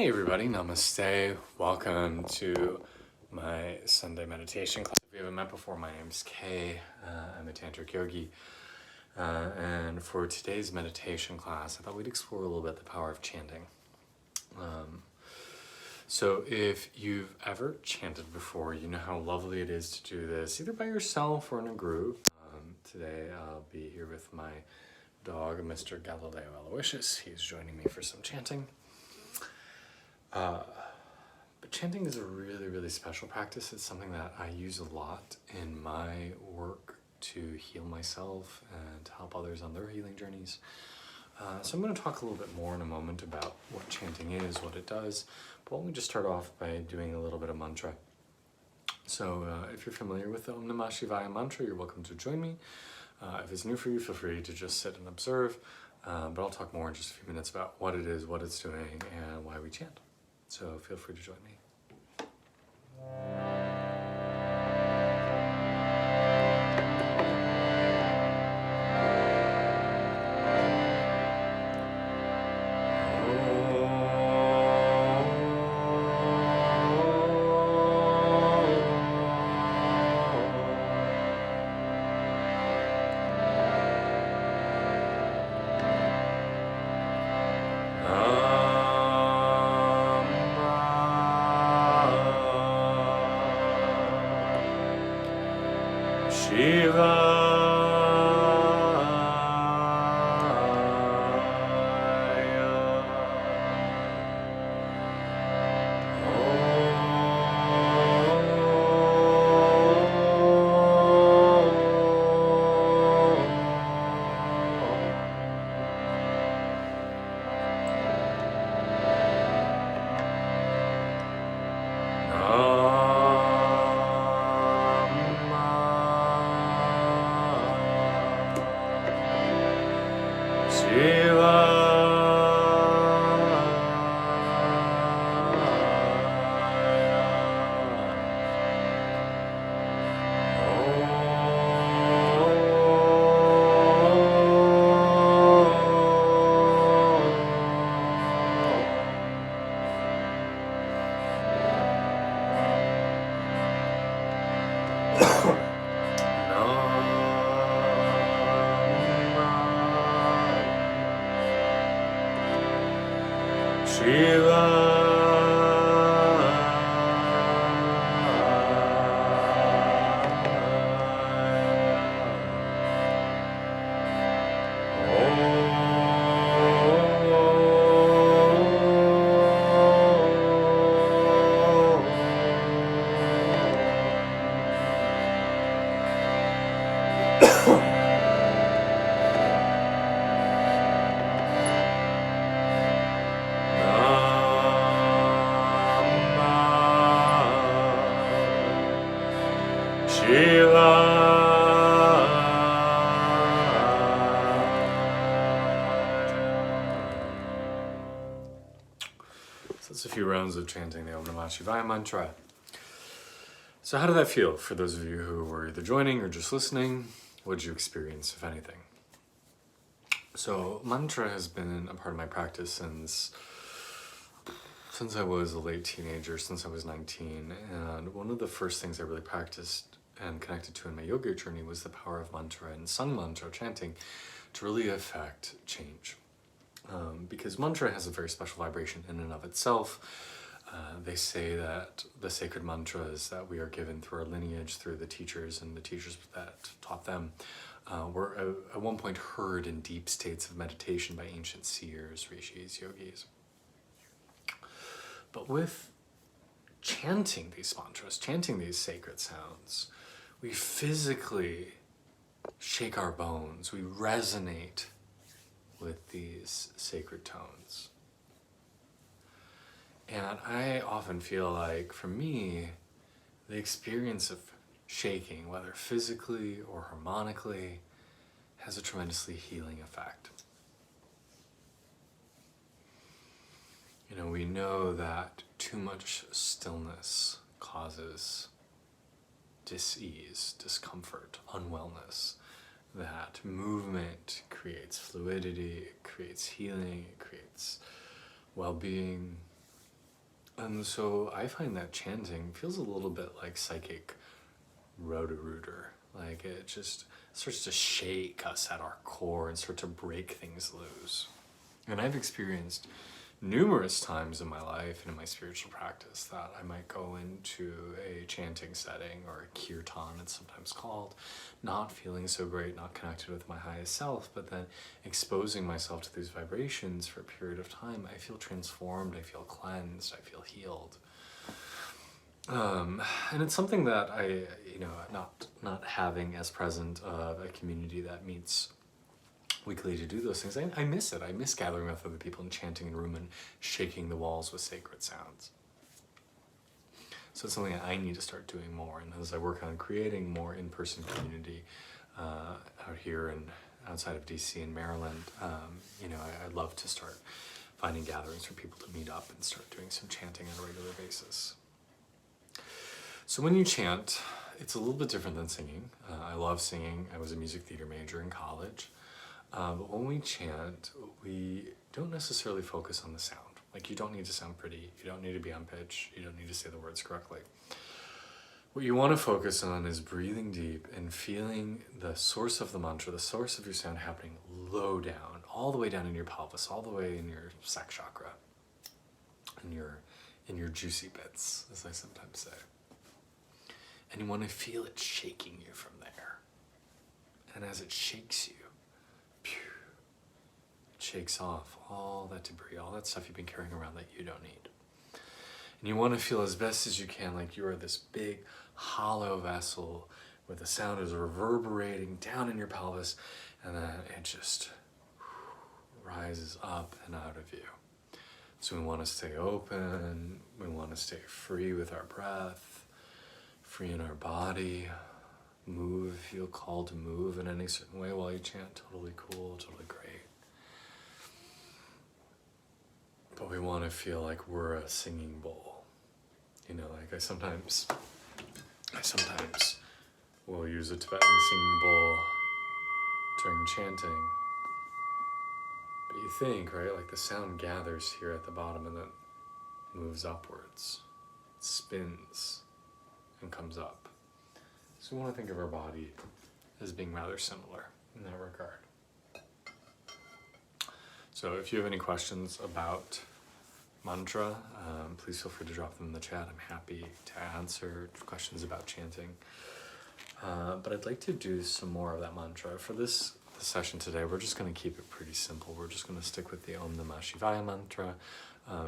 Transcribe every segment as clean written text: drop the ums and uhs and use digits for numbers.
Hey everybody, namaste. Welcome to my Sunday meditation class. If we haven't met before, my name's Kay. I'm a tantric yogi. And for today's meditation class, I thought we'd explore a little bit the power of chanting. So if you've ever chanted before, you know how lovely it is to do this, either by yourself or in a group. Today I'll be here with my dog, Mr. Galileo Aloysius. He's joining me for some chanting. But chanting is a really, really special practice. It's something that I use a lot in my work to heal myself and to help others on their healing journeys. So I'm going to talk a little bit more in a moment about what chanting is, what it does. But why don't we just start off by doing a little bit of mantra. So if you're familiar with the Om Namah Shivaya mantra, you're welcome to join me. If it's new for you, feel free to just sit and observe. But I'll talk more in just a few minutes about what it is, what it's doing, and why we chant. So feel free to join me. That's a few rounds of chanting the Om Namah Shivaya mantra. So how did that feel for those of you who were either joining or just listening? What did you experience, if anything? So mantra has been a part of my practice since I was a late teenager, since I was 19. And one of the first things I really practiced and connected to in my yoga journey was the power of mantra and sung mantra, chanting, to really affect change. Because mantra has a very special vibration in and of itself. They say that the sacred mantras that we are given through our lineage, through the teachers and the teachers that taught them, were at one point heard in deep states of meditation by ancient seers, rishis, yogis. But with chanting these mantras, chanting these sacred sounds, we physically shake our bones, we resonate with these sacred tones. And I often feel like, for me, the experience of shaking, whether physically or harmonically, has a tremendously healing effect. You know, we know that too much stillness causes dis-ease, discomfort, unwellness. That movement creates fluidity, it creates healing, it creates well-being. So I find that chanting feels a little bit like psychic roto-rooter. Like it just starts to shake us at our core and start to break things loose. And I've experienced numerous times in my life and in my spiritual practice that I might go into a chanting setting, or a kirtan it's sometimes called, not feeling so great, not connected with my highest self, but then exposing myself to these vibrations for a period of time, I feel transformed, I feel cleansed, I feel healed. And it's something that I, not having as present of a community that meets weekly to do those things, I miss it. I miss gathering with other people and chanting in a room and shaking the walls with sacred sounds. So it's something I need to start doing more. And as I work on creating more in-person community out here and outside of DC and Maryland, I'd love to start finding gatherings for people to meet up and start doing some chanting on a regular basis. So when you chant, it's a little bit different than singing. I love singing. I was a music theater major in college. But when we chant, we don't necessarily focus on the sound. Like, you don't need to sound pretty. You don't need to be on pitch. You don't need to say the words correctly. What you want to focus on is breathing deep and feeling the source of the mantra, the source of your sound happening low down, all the way down in your pelvis, all the way in your sac chakra, in your juicy bits, as I sometimes say. And you want to feel it shaking you from there. And as it shakes you, it shakes off all that debris, all that stuff you've been carrying around that you don't need. And you want to feel as best as you can like you are this big, hollow vessel where the sound is reverberating down in your pelvis, and then it just rises up and out of you. So we want to stay open, we want to stay free with our breath, free in our body. Move if you feel called to move in any certain way while you chant. Totally cool, totally great. But we want to feel like we're a singing bowl. Like I sometimes will use a Tibetan singing bowl during chanting. But you think, right, like the sound gathers here at the bottom and then moves upwards, spins, and comes up. So we want to think of our body as being rather similar in that regard. So if you have any questions about mantra, please feel free to drop them in the chat. I'm happy to answer questions about chanting. But I'd like to do some more of that mantra. For this session today, we're just going to keep it pretty simple. We're just going to stick with the Om Namah Shivaya mantra.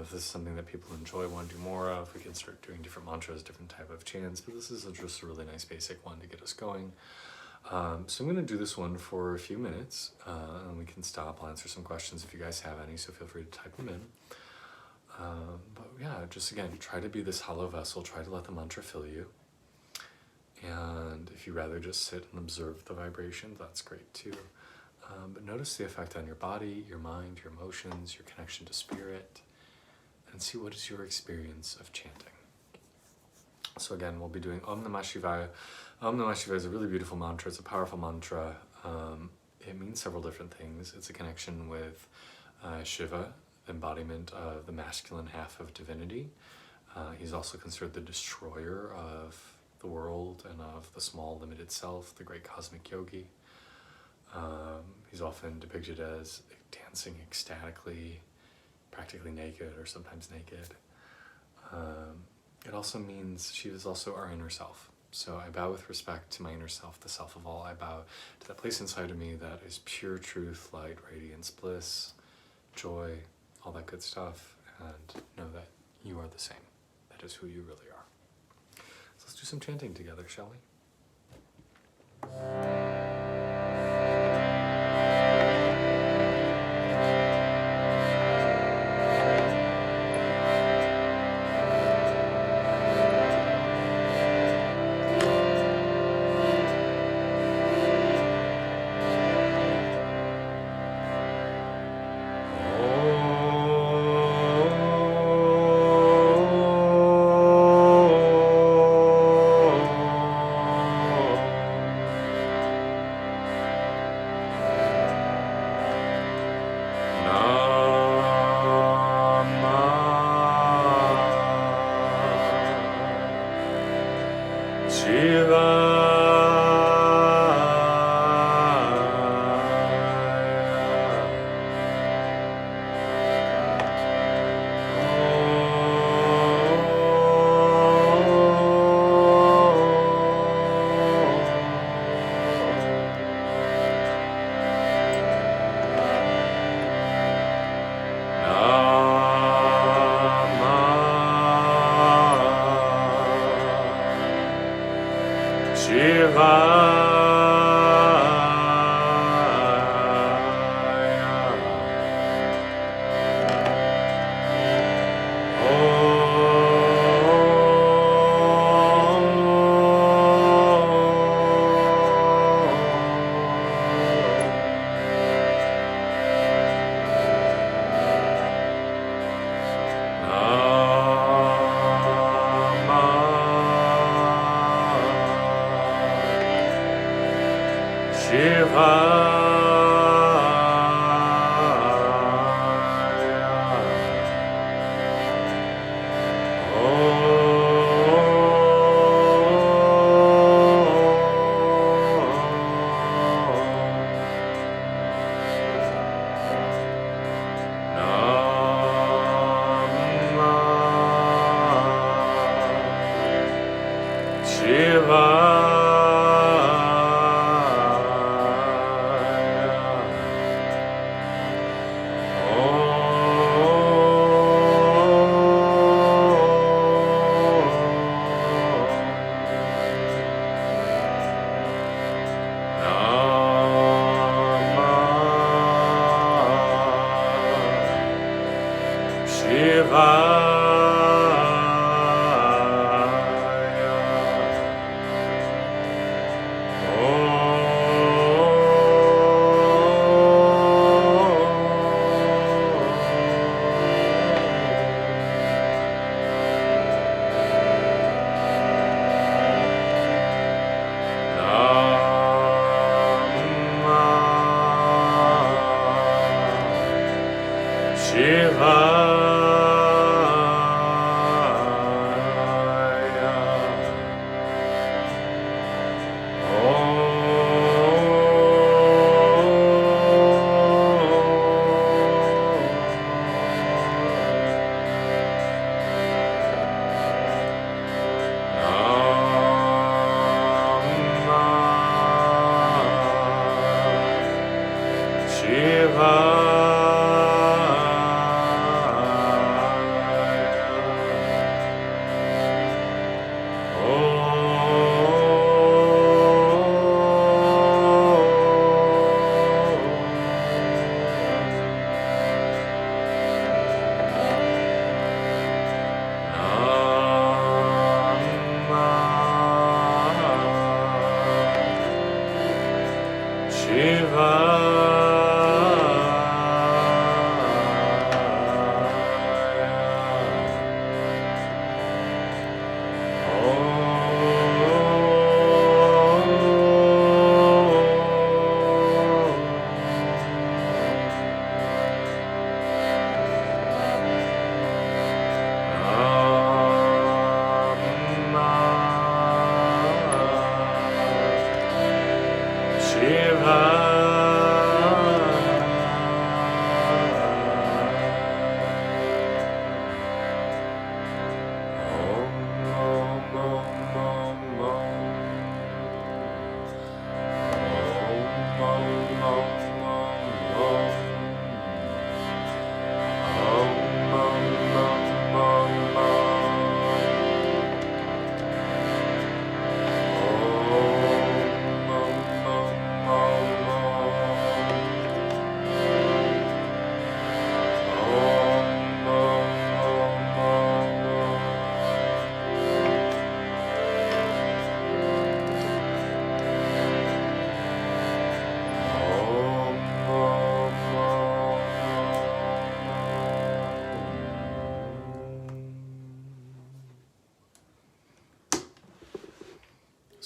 If this is something that people enjoy, want to do more of, we can start doing different mantras, different type of chants, but this is just a really nice basic one to get us going. So I'm going to do this one for a few minutes, and we can stop. I'll answer some questions if you guys have any, so feel free to type them in. But yeah, just again, try to be this hollow vessel, try to let the mantra fill you. And if you rather just sit and observe the vibrations, that's great too. But notice the effect on your body, your mind, your emotions, your connection to spirit, and see what is your experience of chanting. So again, we'll be doing Om Namah Shivaya. Om Namah Shivaya is a really beautiful mantra. It's a powerful mantra. It means several different things. It's a connection with Shiva, embodiment of the masculine half of divinity. He's also considered the destroyer of the world and of the small limited self, the great cosmic yogi. He's often depicted as dancing ecstatically, practically naked or sometimes naked. It also means she is also our inner self. So I bow with respect to my inner self, the self of all. I bow to that place inside of me that is pure truth, light, radiance, bliss, joy, all that good stuff, and know that you are the same. That is who you really are. So let's do some chanting together, shall we?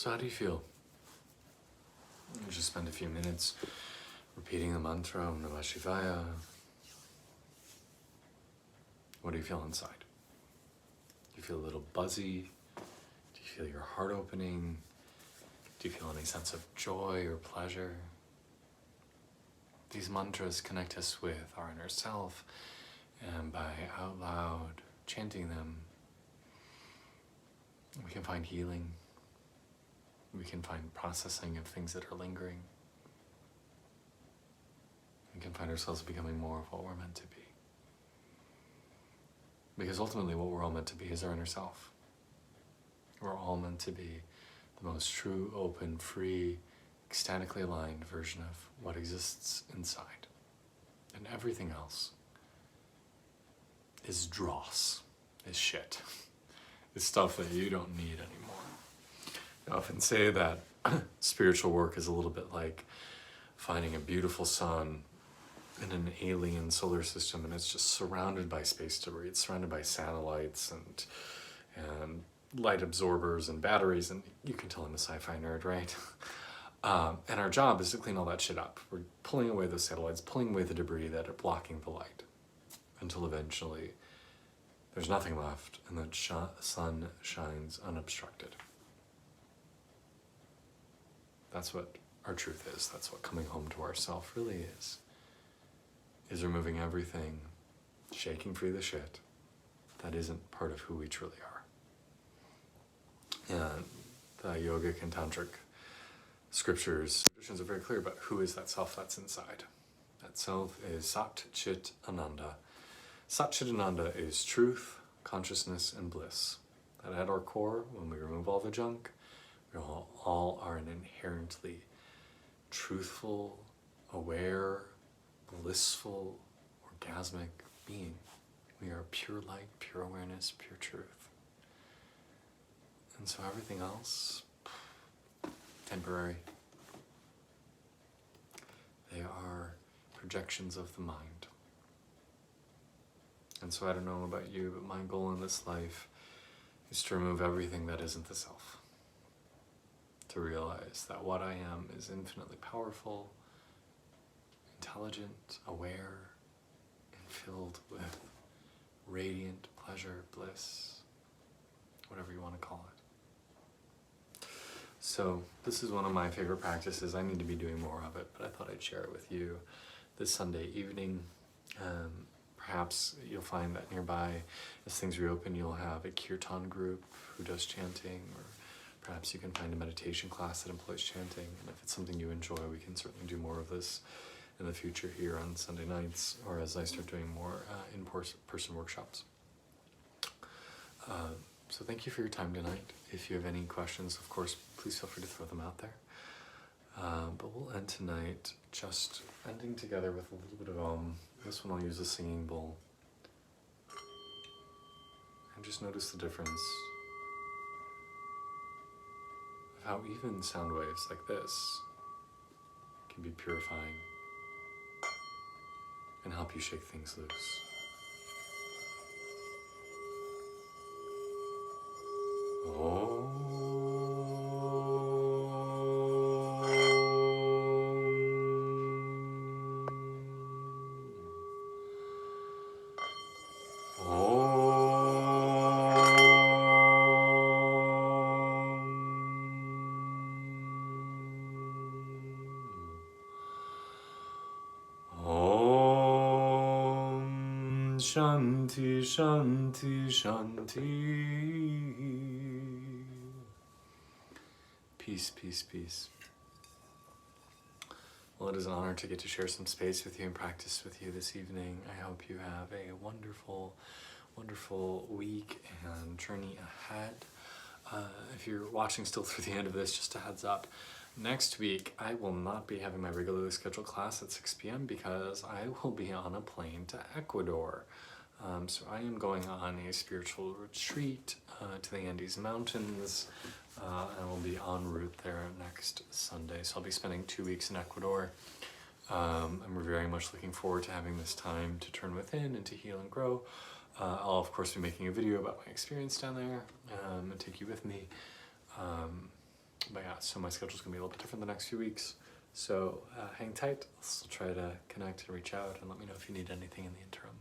So how do you feel? You just spend a few minutes repeating the mantra Om Namah Shivaya. What do you feel inside? Do you feel a little buzzy? Do you you feel your heart opening? Do you feel any sense of joy or pleasure? These mantras connect us with our inner self, and by out loud chanting them, we can find healing. We can find processing of things that are lingering. We can find ourselves becoming more of what we're meant to be. Because ultimately what we're all meant to be is our inner self. We're all meant to be the most true, open, free, ecstatically aligned version of what exists inside. And everything else is dross, is shit, is stuff that you don't need anymore. I often say that spiritual work is a little bit like finding a beautiful sun in an alien solar system, and it's just surrounded by space debris. It's surrounded by satellites and light absorbers and batteries, and you can tell I'm a sci-fi nerd, right? And our job is to clean all that shit up. We're pulling away those satellites, pulling away the debris that are blocking the light, until eventually there's nothing left and the sun shines unobstructed. That's what our truth is. That's what coming home to ourself really is removing everything, shaking free the shit that isn't part of who we truly are. And the yogic and tantric scriptures, traditions are very clear about who is that self that's inside. That self is Sat Chit Ananda. Sat Chit Ananda is truth, consciousness, and bliss. That at our core, when we remove all the junk, we all are an inherently truthful, aware, blissful, orgasmic being. We are pure light, pure awareness, pure truth. And so everything else, temporary. They are projections of the mind. And so I don't know about you, but my goal in this life is to remove everything that isn't the self. To realize that what I am is infinitely powerful, intelligent, aware, and filled with radiant pleasure, bliss, whatever you want to call it. So this is one of my favorite practices. I need to be doing more of it, but I thought I'd share it with you this Sunday evening. Perhaps you'll find that nearby, as things reopen, you'll have a kirtan group who does chanting, or perhaps you can find a meditation class that employs chanting. And if it's something you enjoy, we can certainly do more of this in the future here on Sunday nights, or as I start doing more in-person workshops. So thank you for your time tonight. If you have any questions, of course, please feel free to throw them out there. But we'll end tonight just ending together with a little bit of Om. This one I'll use a singing bowl. And just notice the difference of how even sound waves like this can be purifying and help you shake things loose. Shanti, Shanti, Shanti. Peace, peace, peace. Well, it is an honor to get to share some space with you and practice with you this evening. I hope you have a wonderful, wonderful week and journey ahead. If you're watching still through the end of this, just a heads up. Next week, I will not be having my regularly scheduled class at 6 p.m. because I will be on a plane to Ecuador. So I am going on a spiritual retreat to the Andes Mountains. I will be en route there next Sunday. So I'll be spending 2 weeks in Ecuador. I'm very much looking forward to having this time to turn within and to heal and grow. I'll of course be making a video about my experience down there and take you with me. But yeah, so my schedule's gonna be a little bit different the next few weeks. So hang tight. I'll still try to connect and reach out and let me know if you need anything in the interim.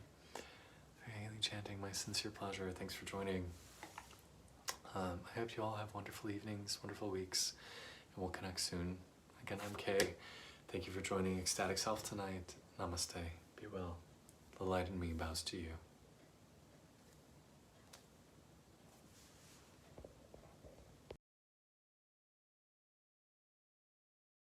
Chanting, my sincere pleasure. Thanks for joining. I hope you all have wonderful evenings, wonderful weeks, and we'll connect soon. Again, I'm Kay. Thank you for joining Ecstatic Self tonight. Namaste. Be well. The light in me bows to you.